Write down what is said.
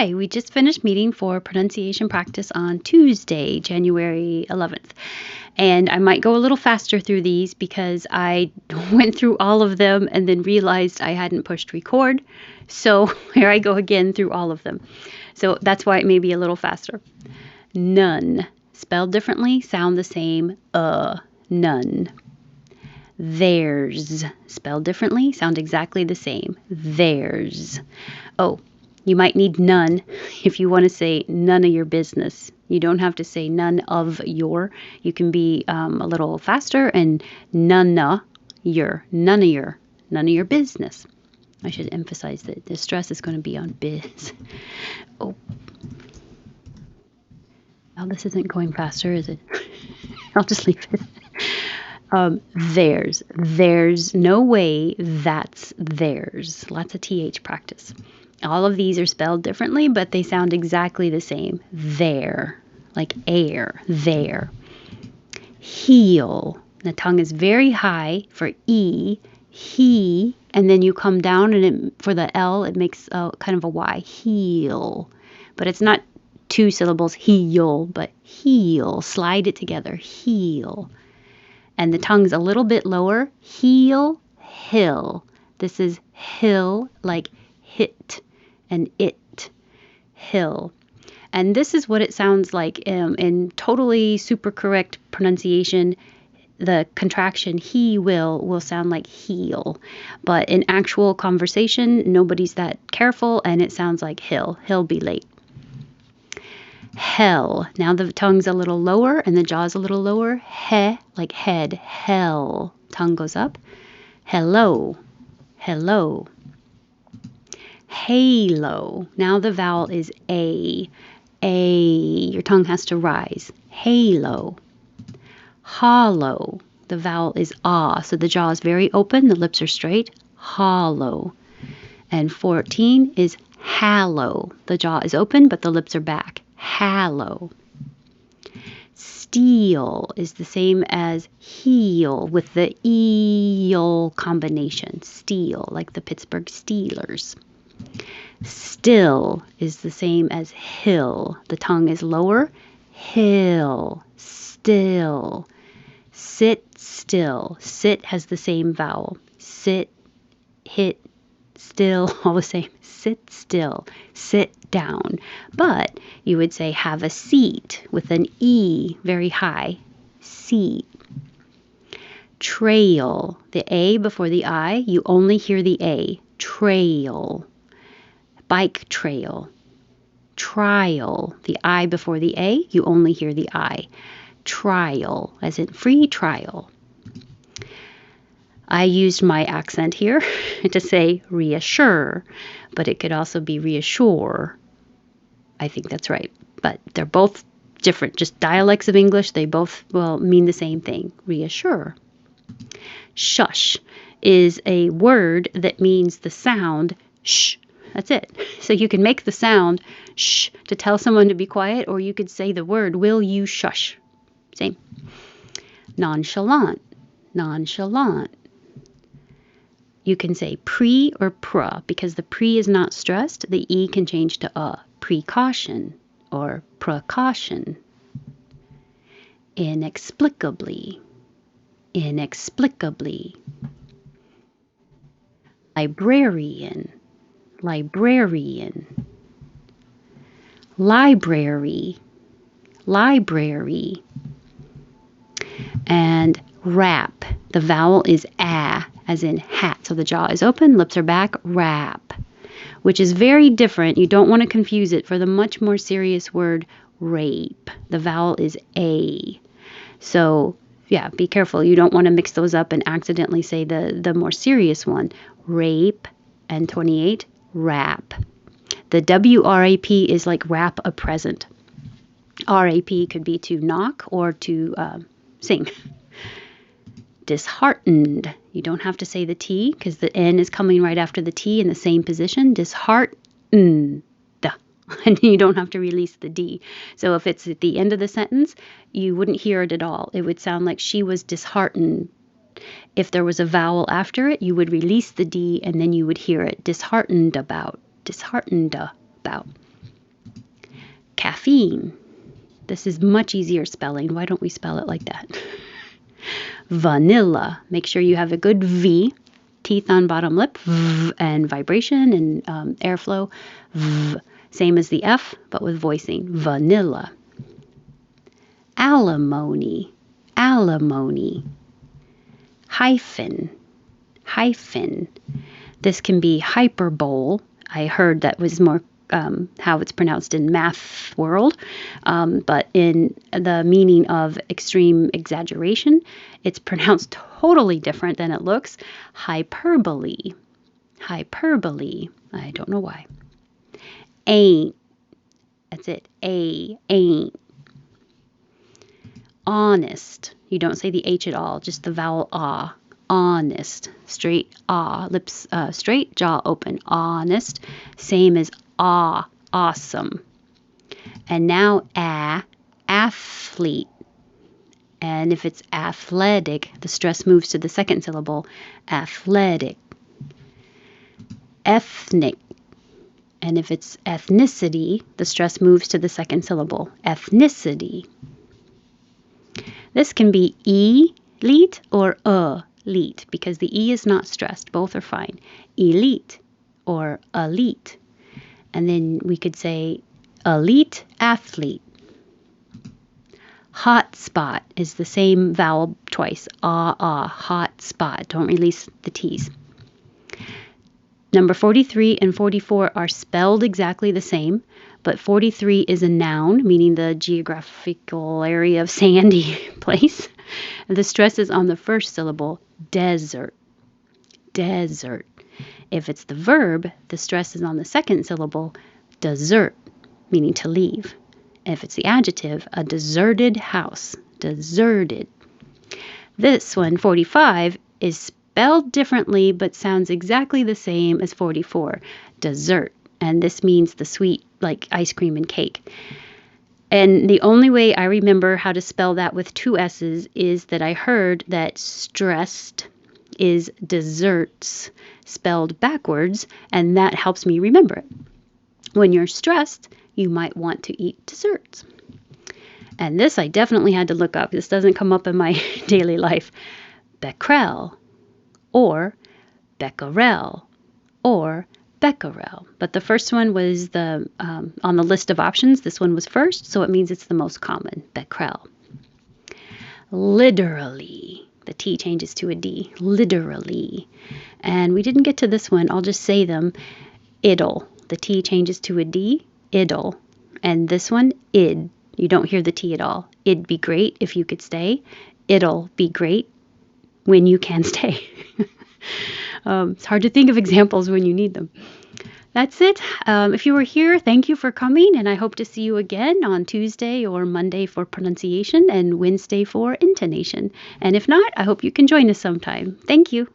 Hi, we just finished meeting for pronunciation practice on Tuesday, January 11th. And I might go a little faster through these because I went through all of them and then realized I hadn't pushed record. So here I go again through all of them. So that's why it may be a little faster. None, spelled differently, sound the same, none. Theirs, spelled differently, sound exactly the same, theirs. Oh, you might need none if you want to say none of your business. You don't have to say none of your. You can be a little faster and none of your business. I should emphasize that the stress is going to be on biz. Oh, now this isn't going faster, is it? I'll just leave it. Theirs. There's no way that's theirs. Lots of TH practice. All of these are spelled differently, but they sound exactly the same. There, like air, there. Heel. The tongue is very high for E, he, and then you come down and for the L, it makes kind of a Y. Heel. But it's not two syllables, heel, but heel. Slide it together. Heel. And the tongue's a little bit lower. Heel, hill. This is hill, like hit. And it, hill. And this is what it sounds like in totally super correct pronunciation. The contraction he will sound like heel. But in actual conversation, nobody's that careful and it sounds like hill. He'll be late. Hell. Now the tongue's a little lower and the jaw's a little lower. He, like head. Hell. Tongue goes up. Hello. Hello. Halo. Now the vowel is A. A. Your tongue has to rise. Halo. Hollow. The vowel is ah. So the jaw is very open. The lips are straight. Hollow. And 14 is hallow. The jaw is open, but the lips are back. Hallow. Steel is the same as heel with the eel combination. Steel, like the Pittsburgh Steelers. Still is the same as hill. The tongue is lower. Hill. Still. Sit still. Sit has the same vowel. Sit, hit, still, all the same. Sit still. Sit down. But you would say have a seat with an E very high. Seat. Trail. The A before the I, you only hear the A. Trail. Bike trail. Trial. The I before the A, you only hear the I. Trial, as in free trial. I used my accent here to say reassure, but it could also be reassure. I think that's right. But they're both different, just dialects of English. They both will mean the same thing. Reassure. Shush is a word that means the sound sh. That's it. So you can make the sound shh to tell someone to be quiet, or you could say the word, will you shush? Same. Nonchalant. Nonchalant. You can say pre or pra because the pre is not stressed. The E can change to a. Precaution or precaution. Inexplicably. Inexplicably. Librarian. Librarian. Library. Library. And wrap. The vowel is a, as in hat. So the jaw is open, lips are back, wrap. Which is very different. You don't want to confuse it for the much more serious word rape. The vowel is a. So yeah, be careful. You don't want to mix those up and accidentally say the more serious one. Rape and 28, rap. The WRAP is like wrap a present. RAP could be to knock or to sing. Disheartened. You don't have to say the T because the N is coming right after the T in the same position. Disheartened. And you don't have to release the D. So if it's at the end of the sentence, you wouldn't hear it at all. It would sound like she was disheartened. If there was a vowel after it, you would release the D and then you would hear it. Disheartened about. Disheartened about. Caffeine. This is much easier spelling. Why don't we spell it like that? Vanilla. Make sure you have a good V, teeth on bottom lip, v, and vibration and airflow. V. Same as the F, but with voicing. Vanilla. Alimony. Alimony. Hyphen. Hyphen. This can be hyperbole. I heard that was more how it's pronounced in math world, but in the meaning of extreme exaggeration, it's pronounced totally different than it looks. Hyperbole. Hyperbole. I don't know why. Ain't. That's it. Ain't. Honest. You don't say the H at all, just the vowel ah. Honest. Straight ah. Lips straight, jaw open. Honest. Same as ah. Awesome. And now athlete. And if it's athletic, the stress moves to the second syllable. Athletic. Ethnic. And if it's ethnicity, the stress moves to the second syllable. Ethnicity. This can be elite or elite because the E is not stressed. Both are fine. Elite or elite. And then we could say elite athlete. Hot spot is the same vowel twice. Hot spot. Don't release the T's. Number 43 and 44 are spelled exactly the same, but 43 is a noun, meaning the geographical area of sandy place. The stress is on the first syllable, desert. Desert. If it's the verb, the stress is on the second syllable, desert, meaning to leave. If it's the adjective, a deserted house. Deserted. This one, 45, is spelled differently but sounds exactly the same as 44. Dessert. And this means the sweet, like ice cream and cake. And the only way I remember how to spell that with two S's is that I heard that stressed is desserts spelled backwards, and that helps me remember it. When you're stressed, you might want to eat desserts. And this I definitely had to look up. This doesn't come up in my daily life. Becquerel or becquerel or becquerel. But the first one was the on the list of options. This one was first, so it means it's the most common. Becquerel. Literally. The T changes to a D. Literally. And we didn't get to this one. I'll just say them. Idle. The T changes to a D. Idle. And this one, id. You don't hear the T at all. It'd be great if you could stay. It'll be great when you can stay. It's hard to think of examples when you need them. That's it. If you were here, thank you for coming, and I hope to see you again on Tuesday or Monday for pronunciation and Wednesday for intonation. And if not, I hope you can join us sometime. Thank you.